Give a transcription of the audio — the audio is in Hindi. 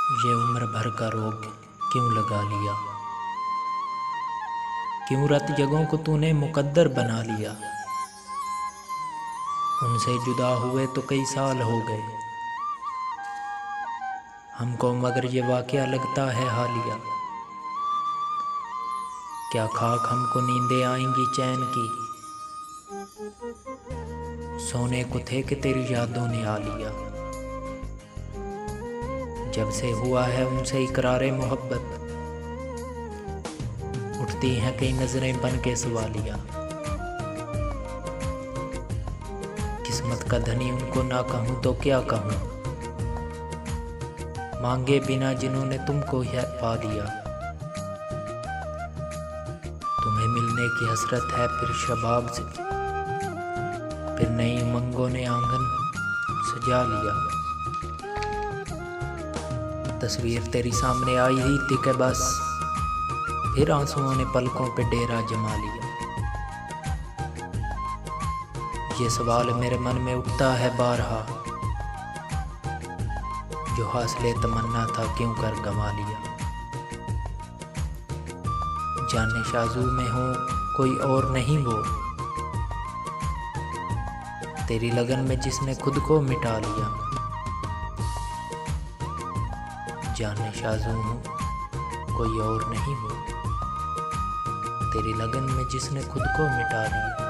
ये उम्र भर का रोग क्यों लगा लिया। क्यों रात जगहों को तूने मुकद्दर बना लिया। उनसे जुदा हुए तो कई साल हो गए हमको, मगर ये वाक़या लगता है हालिया। क्या खाक हमको नींदें आएंगी चैन की, सोने को थे कि तेरी यादों ने आ लिया। जब से हुआ है उनसे इकरारे मोहब्बत, उठती हैं कई नजरें बन के सवालिया। किस्मत का धनी उनको ना कहूँ तो क्या कहूँ, मांगे बिना जिन्होंने तुमको ही पा लिया। तुम्हें मिलने की हसरत है फिर शबाब से, फिर नई उमंगों ने आंगन सजा लिया। तस्वीर तेरी सामने आई ही थी कि बस, फिर आंसुओं ने पलकों पे डेरा जमा लिया। ये सवाल मेरे मन में उठता है बारहा, जो हासिले तमन्ना था क्यों कर गंवा लिया। जाने शाजू में हो कोई और नहीं वो, तेरी लगन में जिसने खुद को मिटा लिया। जाने शाजू हूँ कोई और नहीं वो, तेरी लगन में जिसने खुद को मिटा लिया।